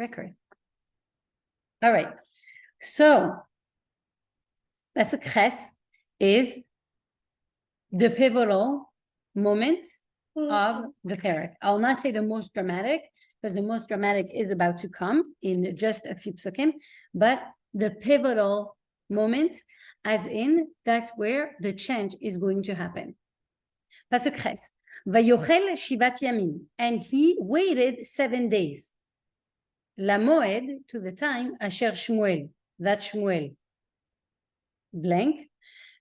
record. All right. So, Pasuk Ches is the pivotal moment of the Perek. I'll not say the most dramatic, because the most dramatic is about to come in just a few psukim, but the pivotal moment, as in, that's where the change is going to happen. Pasuk Ches. Vayochel shivat yamin, and he waited 7 days. La moed, to the time, asher Shmuel, that Shmuel, blank,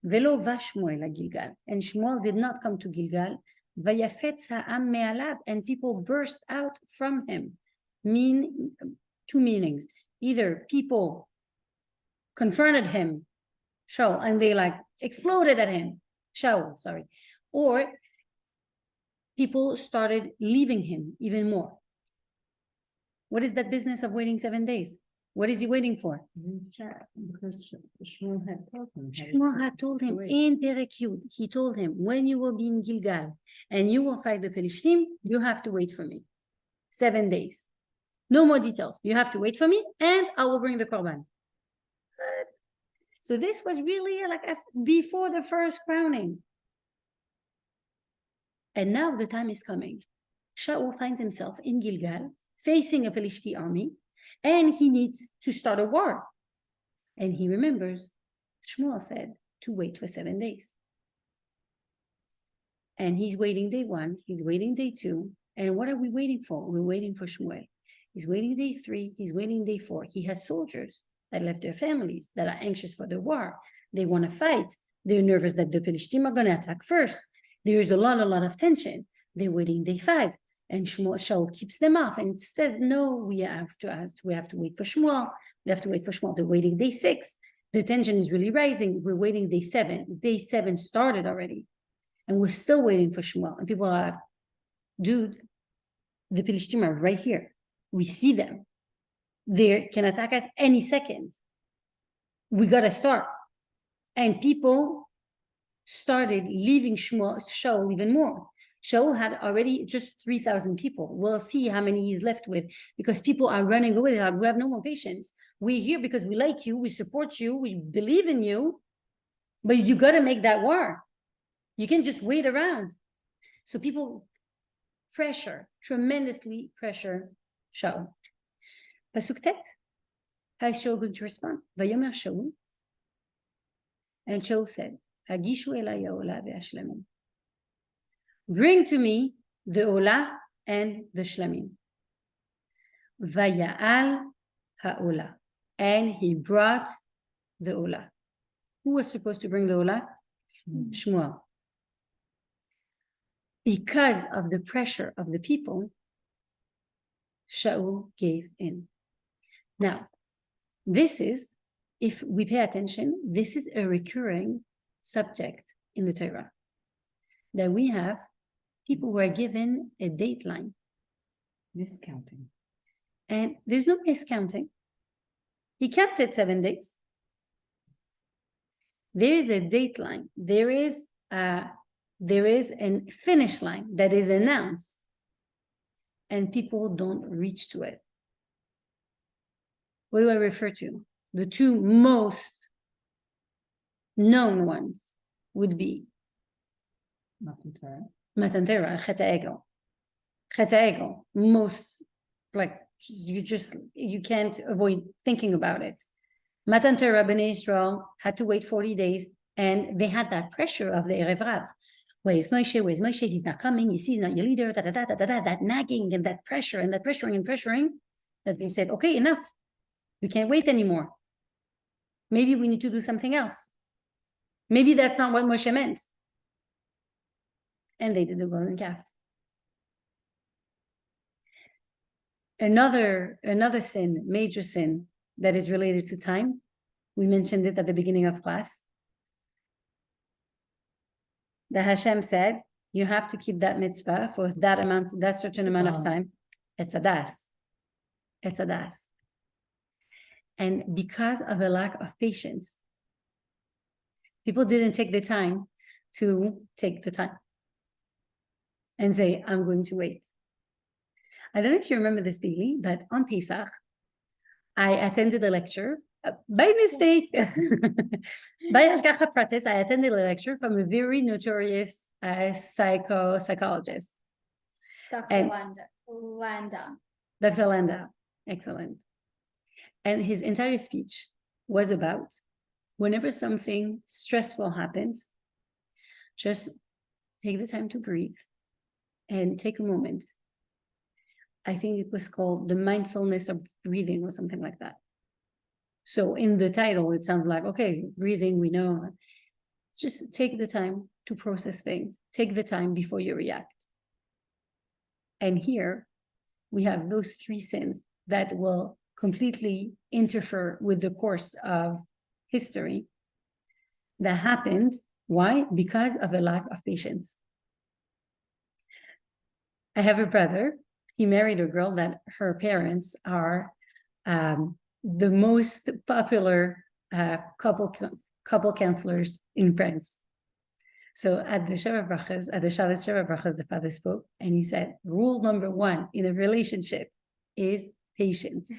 velo va Shmuel a Gilgal, and Shmuel did not come to Gilgal. Vayafetz ha'am me'alav, and people burst out from him. Two meanings. Either people confronted him, Shaul, and they like exploded at him, Shaul, sorry, or people started leaving him even more. What is that business of waiting 7 days? What is he waiting for? Because Shmuel had told him. Shmuel had told him in Perek Yud, he told him, when you will be in Gilgal and you will fight the Pelishtim, you have to wait for me. 7 days. No more details. You have to wait for me and I will bring the korban. So this was really like before the first crowning. And now the time is coming. Shaul finds himself in Gilgal, facing a Pelishti army, and he needs to start a war. And he remembers Shmuel said to wait for 7 days. And he's waiting day 1, he's waiting day 2. And what are we waiting for? We're waiting for Shmuel. He's waiting day 3, he's waiting day 4. He has soldiers that left their families, that are anxious for the war. They want to fight. They're nervous that the Pelishtim are going to attack first. There's a lot of tension. They're waiting day 5. And Shaul keeps them off and says, no, we have to wait for Shmuel. We have to wait for Shmuel. They're waiting day 6. The tension is really rising. We're waiting day 7. Day 7 started already. And we're still waiting for Shmuel. And people are like, dude, the Pelishtim are right here. We see them. They can attack us any second. We got to start. And people started leaving Shaul even more. Shaul had already just 3,000 people. We'll see how many he's left with, because people are running away. They're like, we have no more patience. We're here because we like you, we support you, we believe in you, but you got to make that war. You can't just wait around. So people tremendously pressure Shaul. Pasuk Tet, how is Shaul going to respond? Vayomer Shaul, and Shaul said, Hagishu elai ha'olah ve'ashlamim. Bring to me the olah and the shlamim. Vaya'al ha'olah, and he brought the olah. Who was supposed to bring the olah? Shmuel. Because of the pressure of the people, Shaul gave in. Now, this is, if we pay attention, this is a recurring subject in the Torah, that we have people who are given a dateline. Miscounting. And there's no miscounting. He counted 7 days. There is a dateline. There is a finish line that is announced, and people don't reach to it. What do I refer to? The two most known ones would be Matan Torah, Chet Ha'egel. Most, like, you can't avoid thinking about it. Matan Torah, Bnei Israel had to wait 40 days, and they had that pressure of the Erev Rav. Where's Moshe? Where's Moshe? He's not coming. He's not your leader. That nagging and that pressure and that pressuring, that they said, okay, enough. We can't wait anymore. Maybe we need to do something else. Maybe that's not what Moshe meant. And they did the golden calf. Another sin, major sin, that is related to time. We mentioned it at the beginning of class. That Hashem said, you have to keep that mitzvah for that certain amount of time. It's a das. And because of a lack of patience, people didn't take the time to take the time and say, I'm going to wait. I don't know if you remember this, Billy, but on Pesach, I attended a lecture by mistake. By Hashgacha Pratis, I attended a lecture from a very notorious psychologist. Dr. Landa. Dr. Landa, excellent. And his entire speech was about whenever something stressful happens, just take the time to breathe and take a moment. I think it was called the mindfulness of breathing or something like that. So in the title, it sounds like, okay, breathing, we know. Just take the time to process things. Take the time before you react. And here we have those three sins that will completely interfere with the course of history that happened. Why? Because of a lack of patience. I have a brother. He married a girl that her parents are the most popular couple counselors in France. So at the Shabbos Brachas, the father spoke and he said, rule number one in a relationship is patience.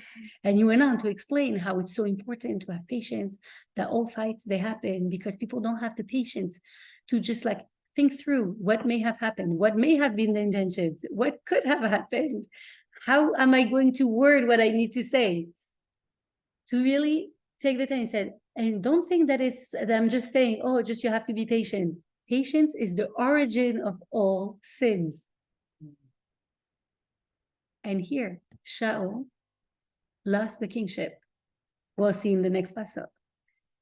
And you went on to explain how it's so important to have patience, that all fights, they happen because people don't have the patience to just like think through what may have happened, what may have been the intentions, what could have happened, how am I going to word what I need to say, to really take the time. He said, and don't think that I'm just saying, oh, just you have to be patient. Patience is the origin of all sins. And here, Shaul lost the kingship. We'll see in the next pasuk.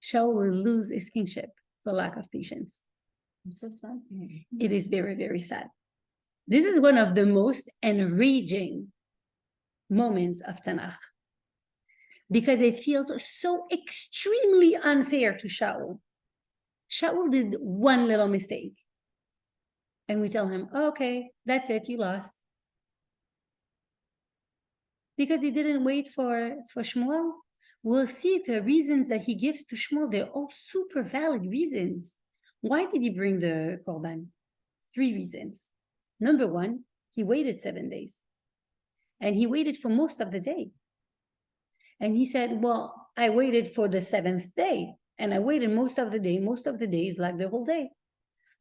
Shaul will lose his kingship for lack of patience. I'm so sad. It is very, very sad. This is one of the most enraging moments of Tanakh, because it feels so extremely unfair to Shaul. Shaul did one little mistake. And we tell him, oh, okay, that's it, you lost. Because he didn't wait for Shmuel. We'll see the reasons that he gives to Shmuel, they're all super valid reasons. Why did he bring the korban? 3 reasons. Number one, he waited 7 days. And he waited for most of the day. And he said, well, I waited for the 7th day. And I waited most of the day. Most of the day is like the whole day.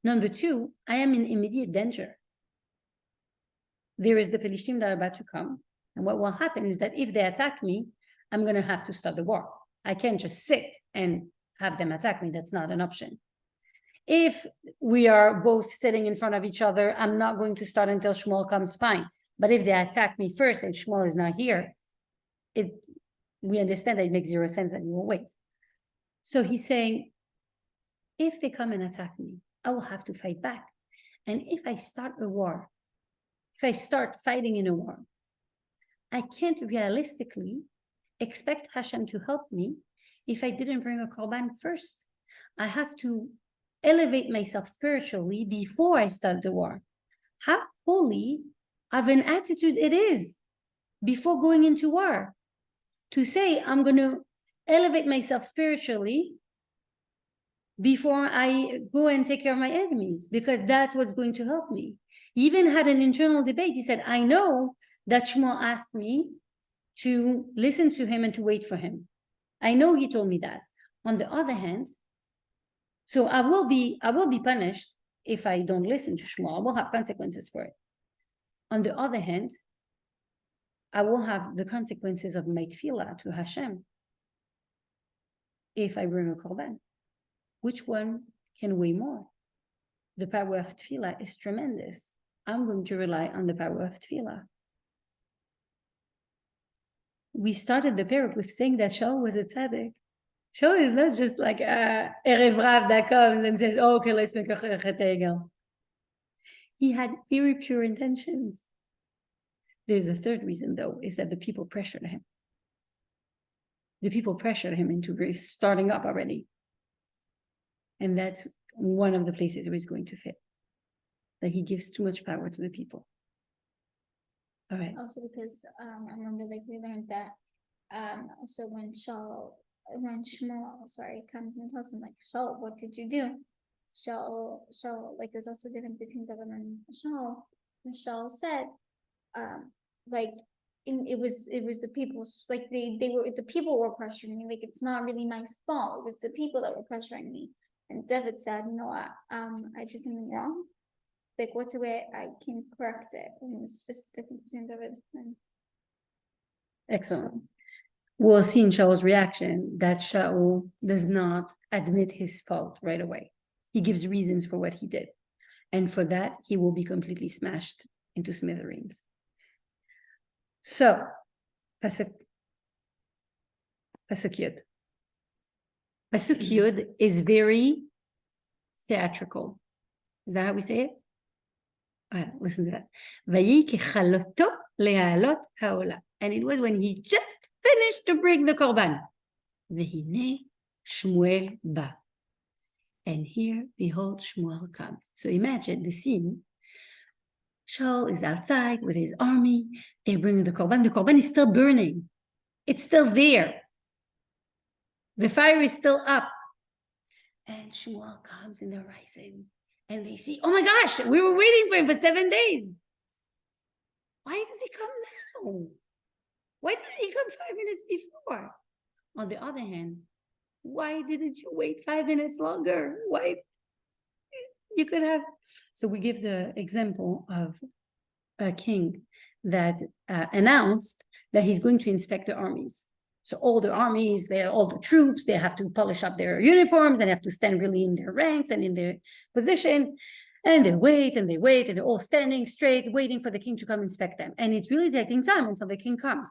Number 2, I am in immediate danger. There is the Pelishtim that are about to come. And what will happen is that if they attack me, I'm going to have to start the war. I can't just sit and have them attack me. That's not an option. If we are both sitting in front of each other, I'm not going to start until Shmuel comes, fine. But if they attack me first and Shmuel is not here, we understand that it makes 0 sense and we will wait. So he's saying, if they come and attack me, I will have to fight back. And if I start a war, if I start fighting in a war, I can't realistically expect Hashem to help me if I didn't bring a korban first. I have to elevate myself spiritually before I start the war. How holy of an attitude it is before going into war, to say I'm going to elevate myself spiritually before I go and take care of my enemies, because that's what's going to help me. He even had an internal debate. He said, I know that Shmuel asked me to listen to him and to wait for him. I know he told me that. On the other hand, so I will be punished if I don't listen to Shmuel. I will have consequences for it. On the other hand, I will have the consequences of my tefillah to Hashem if I bring a korban. Which one can weigh more? The power of tefillah is tremendous. I'm going to rely on the power of tefillah. We started the Perek with saying that Shaul was a tzaddik. Shaul is not just like a Erev Rav that comes and says, oh, okay, let's make a chetz. He had very pure intentions. There's a third reason, though, is that the people pressured him. The people pressured him into starting up already. And that's one of the places where he's going to fit. That he gives too much power to the people. All right. Also because I remember like we learned that also when Shmuel comes and tells him like, Shaul, what did you do? Shaul like there's also a difference between David and Shaul. And Shaul said like it was the people's, like, the people were pressuring me, like, it's not really my fault, it's the people that were pressuring me. And David said, no, I did something wrong. Like, what's a way I can correct it? And it's just different between David and Excellent. We'll see in Shaul's reaction that Shaul does not admit his fault right away. He gives reasons for what he did. And for that, he will be completely smashed into smithereens. So, Pasuk Yud. Pasuk Yud is very theatrical. Is that how we say it? Listen to that. Vayi kechaloto lehalot haola. And it was when he just finished to bring the korban. Vehine Shmuel ba. And here, behold, Shmuel comes. So imagine the scene. Shaul is outside with his army. They're bringing the korban. The korban is still burning. It's still there. The fire is still up. And Shmuel comes in the rising. And they see, oh my gosh, we were waiting for him for 7 days. Why does he come now? Why didn't he come 5 minutes before? On the other hand, why didn't you wait 5 minutes longer? Why? You could have. So we give the example of a king that announced that he's going to inspect the armies. So all the armies, all the troops, they have to polish up their uniforms and have to stand really in their ranks and in their position. And they wait, and they're all standing straight, waiting for the king to come inspect them. And it's really taking time until the king comes.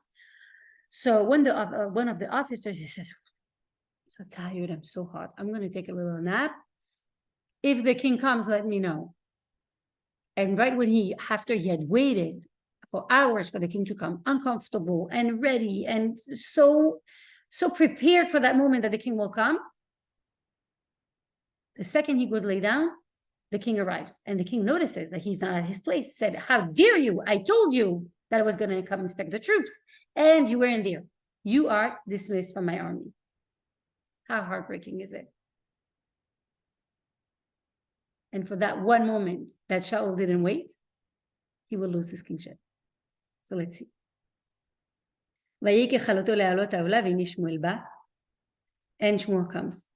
So when one of the officers, he says, I'm so tired, I'm so hot, I'm going to take a little nap. If the king comes, let me know. And right when after he had waited for hours for the king to come, uncomfortable and ready and so prepared for that moment that the king will come, the second he goes lay down, the king arrives. And the king notices that he's not at his place. Said, how dare you? I told you that I was going to come inspect the troops. And you weren't there. You are dismissed from my army. How heartbreaking is it? And for that one moment that Shaul didn't wait, he will lose his kingship. So let's see. And Shmuel comes.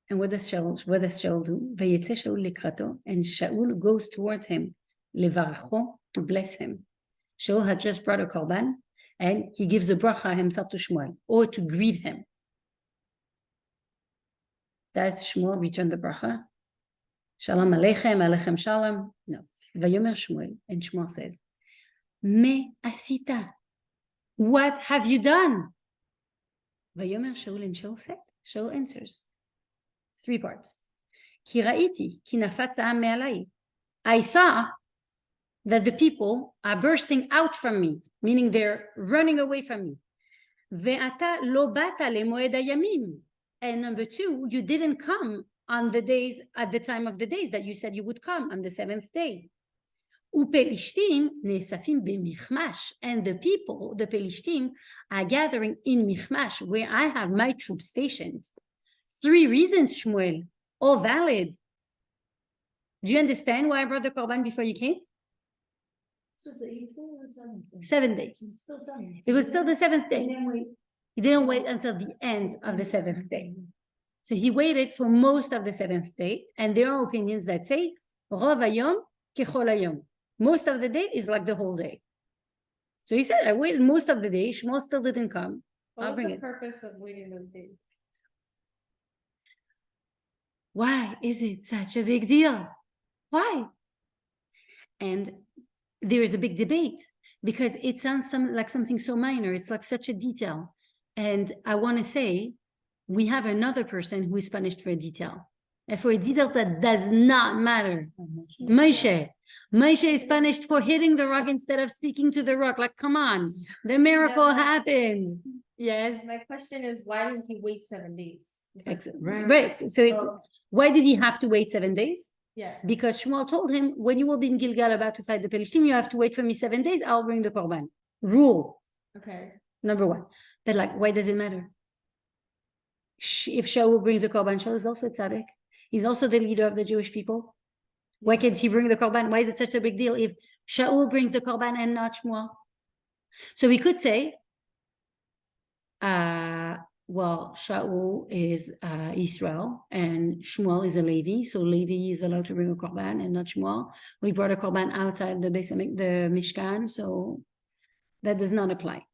And what does Shaul do? And Shaul goes towards him, to bless him. Shaul had just brought a korban, and he gives a bracha himself to Shmuel, or to greet him. Does Shmuel return the bracha? Shalom aleichem, aleichem shalom. No. Vayomer Shmuel, and Shmuel says, Me asita. What have you done? Vayomer Shaul, and Shaul answers. 3 parts. Ki ra'iti, ki nafatz ha'am me'alai. I saw that the people are bursting out from me, meaning they're running away from me. Ve'ata lo bata lemoed hayamim. And number 2, you didn't come on the days, at the time of the days that you said you would come, on the 7th day. Upelishtim ne'esafim b'michmash. And the people, the Pelishtim, are gathering in Michmash, where I have my troops stationed. 3 reasons, Shmuel, all valid. Do you understand why I brought the korban before you came? 7 days. It was still the 7th day. He didn't wait until the end of the 7th day. So he waited for most of the 7th day, and there are opinions that say, Rov hayom kechol hayom. Most of the day is like the whole day. So he said, I waited most of the day. Shmuel still didn't come. I'll bring it. What was the purpose of waiting those days? Why is it such a big deal? Why? And there is a big debate because it sounds like something so minor. It's like such a detail. And I want to say, we have another person who is punished for a detail. And for a detail that does not matter. Moshe. Moshe is punished for hitting the rock instead of speaking to the rock. Like, come on. The miracle happened. Yes. My question is, why didn't he wait 7 days? Right. So why did he have to wait 7 days? Yeah. Because Shmuel told him, when you will be in Gilgal about to fight the Pelishtim, you have to wait for me 7 days. I'll bring the korban. Rule. Okay. Number 1. But like, why does it matter? If Shaul brings the korban, Shaul is also a tzaddik. He's also the leader of the Jewish people. Why can't he bring the korban? Why is it such a big deal if Shaul brings the korban and not Shmuel? So we could say, well, Shaul is Israel and Shmuel is a Levi. So Levi is allowed to bring a korban and not Shmuel. We brought a korban outside the Mishkan, so that does not apply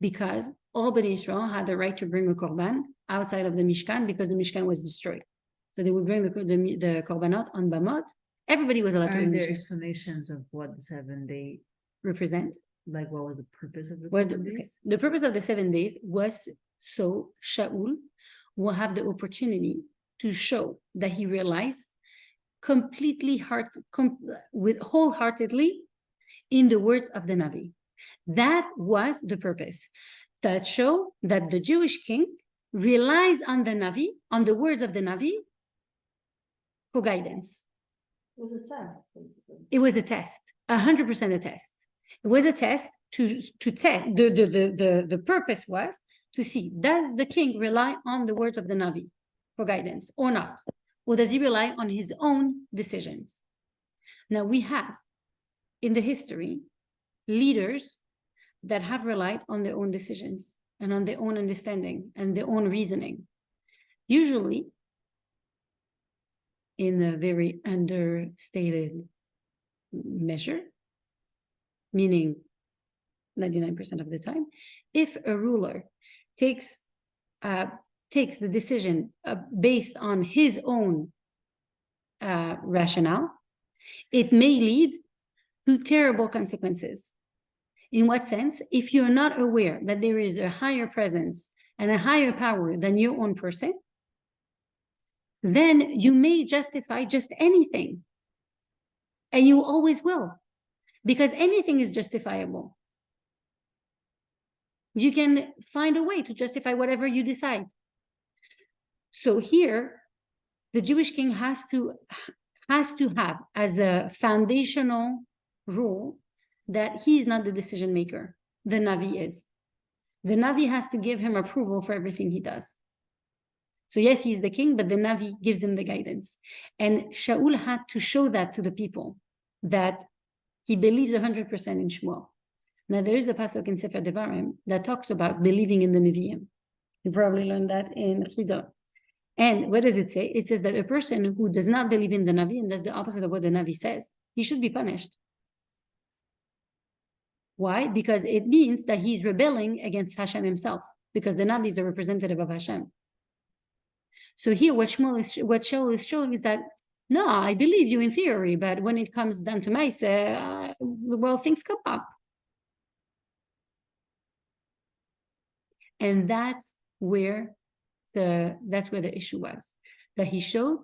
because all Bnei Israel had the right to bring a korban outside of the Mishkan because the Mishkan was destroyed. So they would bring the korbanot on Bamot. Everybody was allowed to bring Aren't there the explanations of what the 7-day, represent. like what was the purpose of the Well, 7 okay. days? The purpose of the 7 days was so Shaul will have the opportunity to show that he realized completely wholeheartedly in the words of the Navi. That was the purpose. That show that the Jewish king relies on the Navi, on the words of the Navi for guidance. It was a test, basically. It was a test, 100% a test. It was a test to test. The purpose was to see, does the king rely on the words of the Navi for guidance or not? Or does he rely on his own decisions? Now we have in the history leaders that have relied on their own decisions and on their own understanding and their own reasoning. Usually in a very understated measure, meaning 99% of the time, if a ruler takes the decision based on his own rationale, it may lead to terrible consequences. In what sense? If you're not aware that there is a higher presence and a higher power than your own person, then you may justify just anything. And you always will, because anything is justifiable. You can find a way to justify whatever you decide. So here, the Jewish king has to have as a foundational rule that he's not the decision maker. The Navi is. The Navi has to give him approval for everything he does. So yes, he's the king, but the Navi gives him the guidance. And Shaul had to show that to the people, that he believes 100% in Shmuel. Now there is a pasuk in Sefer Devarim that talks about believing in the Nevi'im. You probably learned that in Chida. And what does it say? It says that a person who does not believe in the Navi and does the opposite of what the Navi says, he should be punished. Why? Because it means that he's rebelling against Hashem himself, because the Navi is a representative of Hashem. So here, what Shaul is showing is that, no, I believe you in theory, but when it comes down to Maaseh, well, things come up. And that's where the issue was, that he showed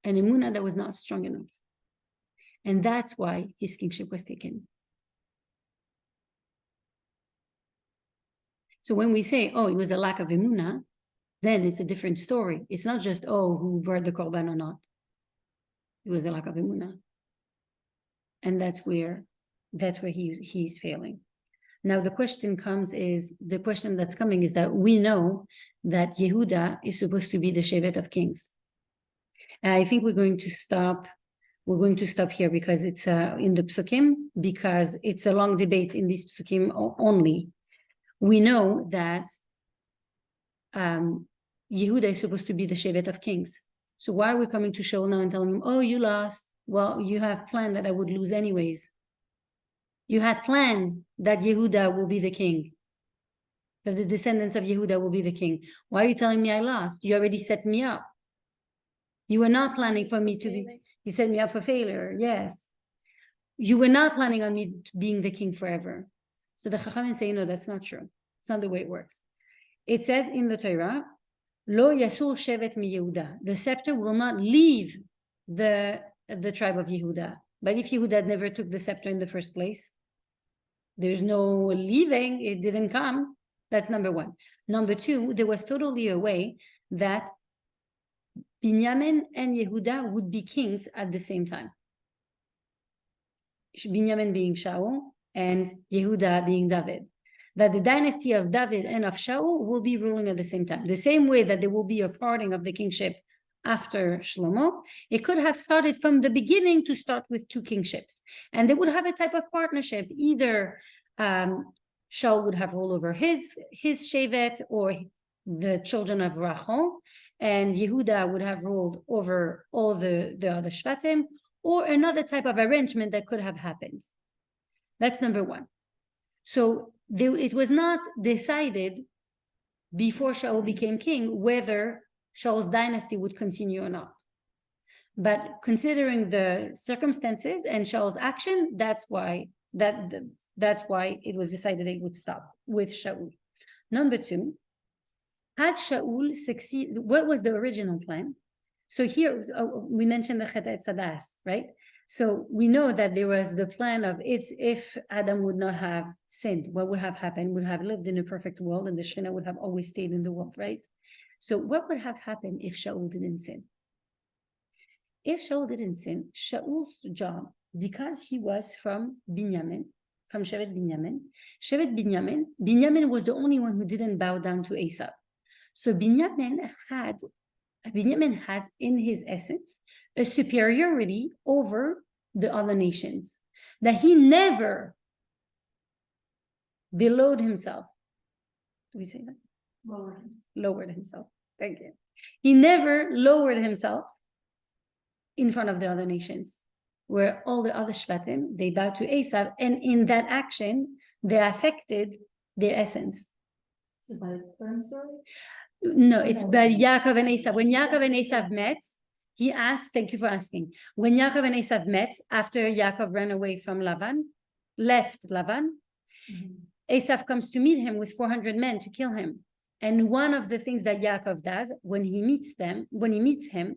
an emunah that was not strong enough. And that's why his kingship was taken. So when we say, oh, it was a lack of emunah, then it's a different story. It's not just, oh, who brought the korban or not. It was a lack of emunah. And that's where he's failing. Now the question that's coming is that we know that Yehuda is supposed to be the Shevet of kings. And I think we're going to stop here because it's in the psukim, because it's a long debate in this psukim only. We know that Yehuda is supposed to be the Shevet of kings. So why are we coming to Shaul now and telling him, oh, you lost? Well, you have planned that I would lose anyways. You had planned that Yehuda will be the king, that the descendants of Yehuda will be the king. Why are you telling me I lost? You already set me up. You were not planning for me to be, you set me up for failure, yes. You were not planning on me being the king forever. So the Chachamim say, no, that's not true. It's not the way it works. It says in the Torah, Lo yasur shevet mi Yehuda. The scepter will not leave the tribe of Yehuda. But if Yehuda never took the scepter in the first place, there's no leaving, it didn't come. That's number one. Number two, there was totally a way that Binyamin and Yehuda would be kings at the same time. Binyamin being Shaul and Yehuda being David. That the dynasty of David and of Shaul will be ruling at the same time. The same way that there will be a parting of the kingship after Shlomo, it could have started from the beginning to start with two kingships. And they would have a type of partnership, either Shaul would have ruled over his shevet or the children of Rachel, and Yehuda would have ruled over all the other shvatim, or another type of arrangement that could have happened. That's number one. So it was not decided before Shaul became king whether Shaul's dynasty would continue or not. But considering the circumstances and Shaul's action, that's why it was decided it would stop with Shaul. Number two, had Shaul succeed, what was the original plan? So here we mentioned the Chet Sadas, right? So we know that there was the plan of if Adam would not have sinned, what would have happened? Would have lived in a perfect world, and the Shekhinah would have always stayed in the world, right? So what would have happened if Shaul didn't sin? If Shaul didn't sin, Shaul's job, because he was from Binyamin, from Shevet Binyamin, Binyamin was the only one who didn't bow down to Esau. So Binyamin has in his essence a superiority over the other nations, that he never belowed himself. Do we say that? Lowered himself. Thank you. He never lowered himself in front of the other nations, where all the other Shvatim, they bowed to Esau, and in that action, they affected their essence. Is it by the current story? No, it's by Yaakov and Esau. When Yaakov and Esau met, he asked, thank you for asking. When Yaakov and Esau met, after Yaakov ran away from left Lavan, Esau comes to meet him with 400 men to kill him. And one of the things that Yaakov does when he meets him,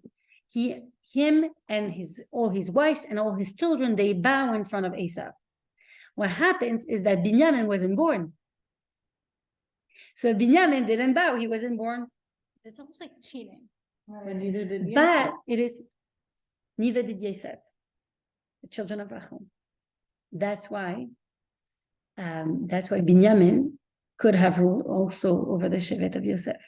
him and all his wives and all his children, they bow in front of Esau. What happens is that Binyamin wasn't born. So Binyamin didn't bow, he wasn't born. It's almost like cheating. But neither did But neither did Yosef, the children of Rachel. That's why Binyamin could have ruled also over the Shevet of Yosef.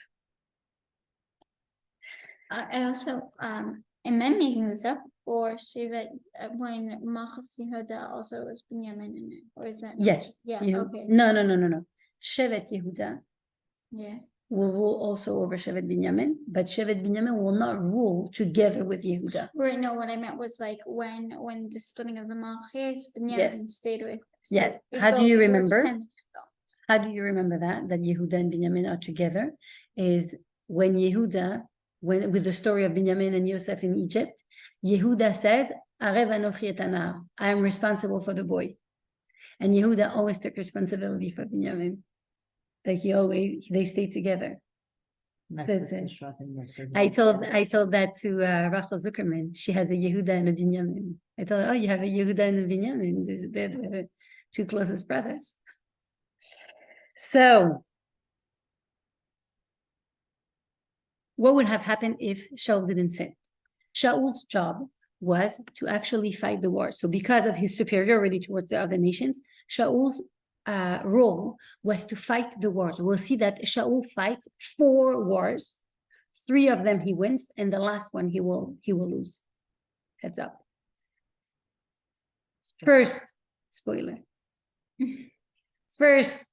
I also, am I making this up? Or Shiva, when Machas Yehuda also was Binyamin in it? Or is that? Yes. Yeah, okay. No. Shevet Yehuda Yeah. will rule also over Shevet Binyamin, but Shevet Binyamin will not rule together with Yehuda. Right, no, what I meant was like when the splitting of the Malchus, Binyamin Yes. stayed with. Yes. How do you remember? How do you remember that Yehuda and Binyamin are together? Is when Yehuda, with the story of Binyamin and Yosef in Egypt, Yehuda says, Arev anochi et hanar, I am responsible for the boy. And Yehuda always took responsibility for Binyamin. That they stayed together. That's it. I told that to Rachel Zuckerman. She has a Yehuda and a Binyamin. I told her, oh, you have a Yehuda and a Binyamin. They're the two closest brothers. So, what would have happened if Shaul didn't sin? Shaul's job was to actually fight the war. So because of his superiority towards the other nations, Shaul's role was to fight the wars. We'll see that Shaul fights 4 wars. 3 of them he wins, and the last one he will lose. Heads up. First, spoiler. First,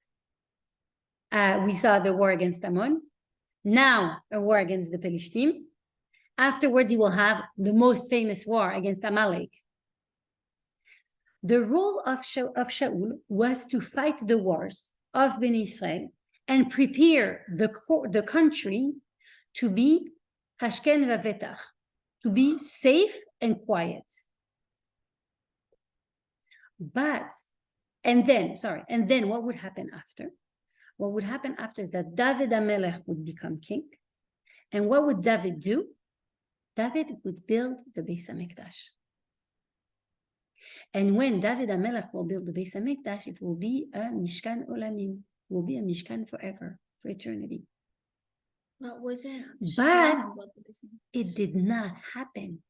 we saw the war against Ammon. Now, a war against the Pelishtim. Afterwards, he will have the most famous war against Amalek. The role of Shaul was to fight the wars of Bnei Israel and prepare the country to be hashken v'vetach, to be safe and quiet. And then what would happen after? What would happen after is that David HaMelech would become king. And what would David do? David would build the Beis HaMikdash. And when David HaMelech will build the Beis HaMikdash, it will be a Mishkan Olamim, will be a Mishkan forever, for eternity. But it did not happen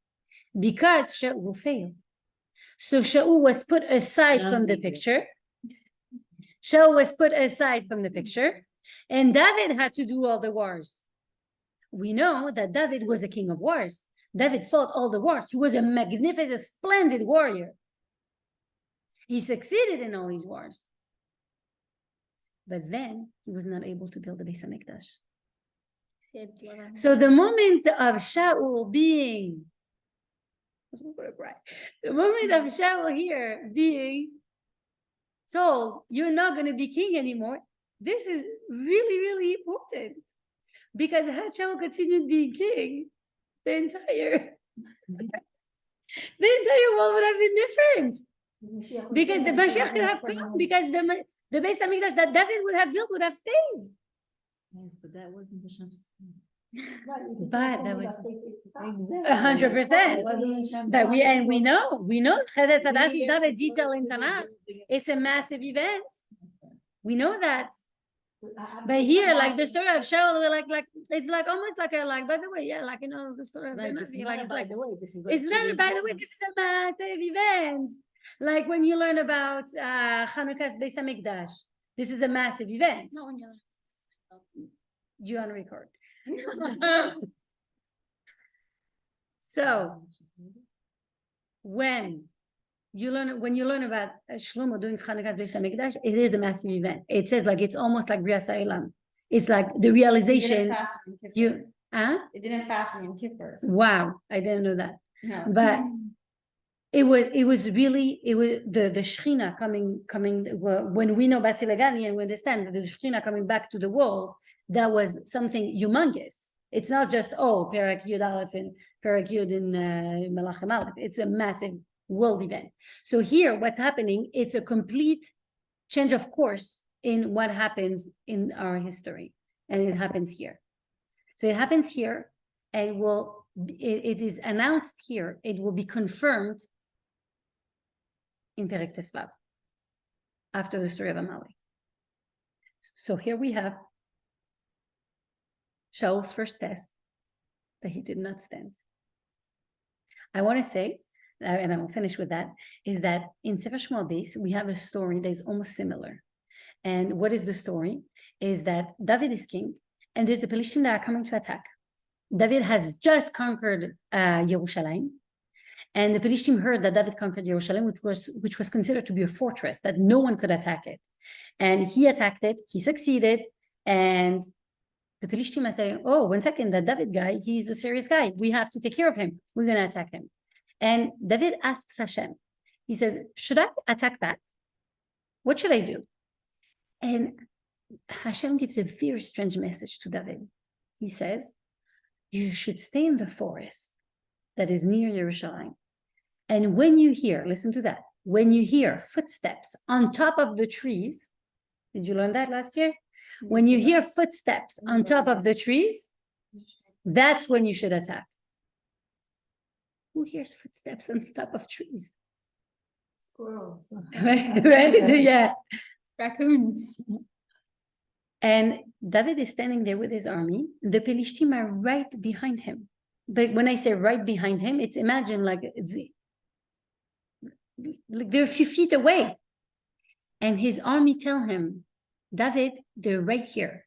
because Shaul failed. So Shaul was put aside from the picture. And David had to do all the wars. We know that David was a king of wars. David fought all the wars. He was a magnificent, splendid warrior. He succeeded in all these wars. But then he was not able to build the Beis Hamikdash. He had blood on his So the hands. moment of Shaul being, the moment of Shaul here being told, you're not going to be king anymore, this is really, really important. Because had Shaul continued being king, the entire world would have been different. Because the Mashiach could have come, because the Beis Hamikdash that David would have built would have stayed. Yes, but that wasn't the Shem's. But that was 100%. But we know Chedet Sadas is not a detail in Tanakh. It's a massive event. We know that. But here, like the story of Shaul, we're like it's like almost like a by the way, yeah, like the story of the Nazi, like it's like it's not a by the way, this is a massive event. Like when you learn about Chanukah's Beis Hamikdash, this is a massive event. Not when you're You on record. So when you learn about Shlomo doing Chanukah's Beis Hamikdash, it is a massive event. It says like it's almost like Bria Sa'ilam. It's like the realization. It didn't fasten in Kippur. Wow, I didn't know that. No. But it was really the Shechina coming when we know Basi Legani and we understand that the Shechina coming back to the world, that was something humongous. It's not just Perek Yud Alef and Perek Yud in Melachem Alef. It's a massive world event. So here, what's happening? It's a complete change of course in what happens in our history, and it happens here. So it happens here, and it is announced here. It will be confirmed in Perek Tesvav after the story of Amalek. So here we have Shaul's first test that he did not stand. I want to say, and I will finish with that, is that in Sefer Shmuel base, we have a story that is almost similar. And what is the story? Is that David is king, and there's the Pelishtim that are coming to attack. David has just conquered Yerushalayim, and the Pelishtim heard that David conquered Yerushalayim, which was considered to be a fortress, that no one could attack it. And he attacked it, he succeeded, and the Pelishtim are saying, oh, 1 second, that David guy, he's a serious guy. We have to take care of him. We're going to attack him. And David asks Hashem, he says, should I attack back? What should I do? And Hashem gives a very strange message to David. He says, you should stay in the forest that is near Yerushalayim. And when you hear, listen to that, when you hear footsteps on top of the trees, did you learn that last year? When you hear footsteps on top of the trees, that's when you should attack. Who hears footsteps on top of trees? Squirrels. Right? Yeah. raccoons. And David is standing there with his army. The Pelishtim are right behind him. But when I say right behind him, it's imagine like they're a few feet away. And his army tell him, David, they're right here.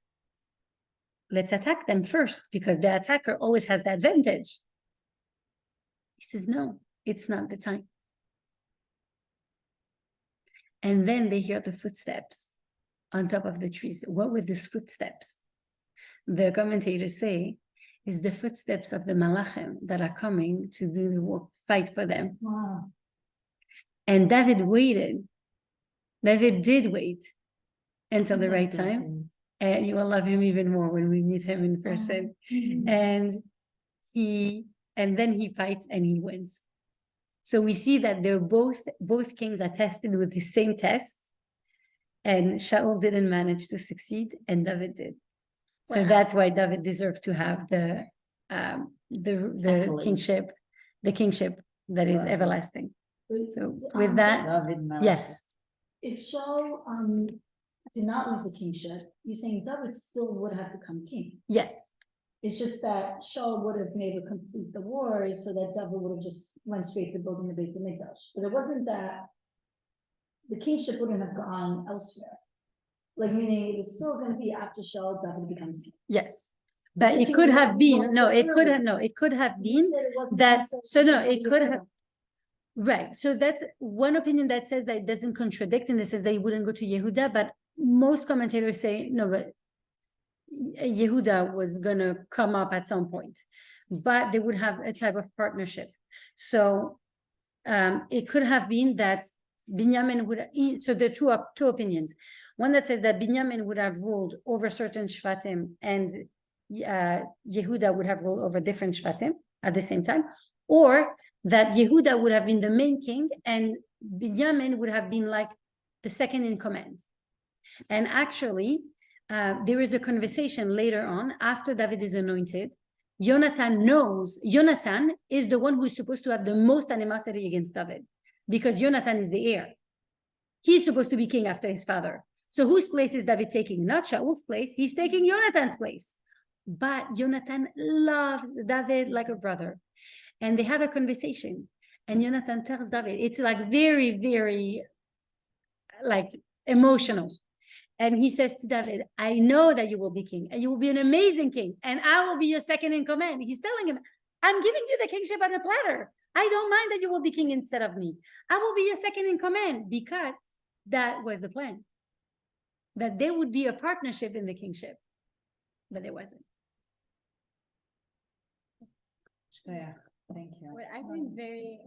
Let's attack them first because the attacker always has the advantage. He says, no, it's not the time. And then they hear the footsteps on top of the trees. What were these footsteps? The commentators say is the footsteps of the Malachim that are coming to do the work, fight for them. Wow. And David waited. David did wait until the right time. And you will love him even more when we meet him in person. And then he fights and he wins. So we see that they're both kings are tested with the same test. And Shaul didn't manage to succeed, and David did. So that's why David deserved to have the kingship that is everlasting. So with that, yes. If Shaul did not lose the kingship, you're saying David still would have become king. Yes. It's just that Shaul would have been able to complete the wars so that David would have just went straight to building the Beis Hamikdash. But it wasn't that the kingship wouldn't have gone elsewhere. Like meaning it was still going to be after Shaul, David becomes king. Yes. But it could have been, it could have been that, so no, it could have, right. So that's one opinion that says that it doesn't contradict, and it says that he wouldn't go to Yehuda, but most commentators say, no, but Yehuda was gonna come up at some point, but they would have a type of partnership. So it could have been that Binyamin would, so there are two opinions. One that says that Binyamin would have ruled over certain Shvatim and Yehuda would have ruled over different Shvatim at the same time, or that Yehuda would have been the main king and Binyamin would have been like the second in command. And actually, there is a conversation later on after David is anointed. Jonathan is the one who is supposed to have the most animosity against David because Jonathan is the heir. He's supposed to be king after his father. So whose place is David taking? Not Shaul's place. He's taking Jonathan's place. But Jonathan loves David like a brother. And they have a conversation. And Jonathan tells David, it's like very, very like emotional. And he says to David, I know that you will be king and you will be an amazing king and I will be your second in command. He's telling him, I'm giving you the kingship on a platter. I don't mind that you will be king instead of me. I will be your second in command because that was the plan. That there would be a partnership in the kingship, but there wasn't. Yeah, thank you. What I find very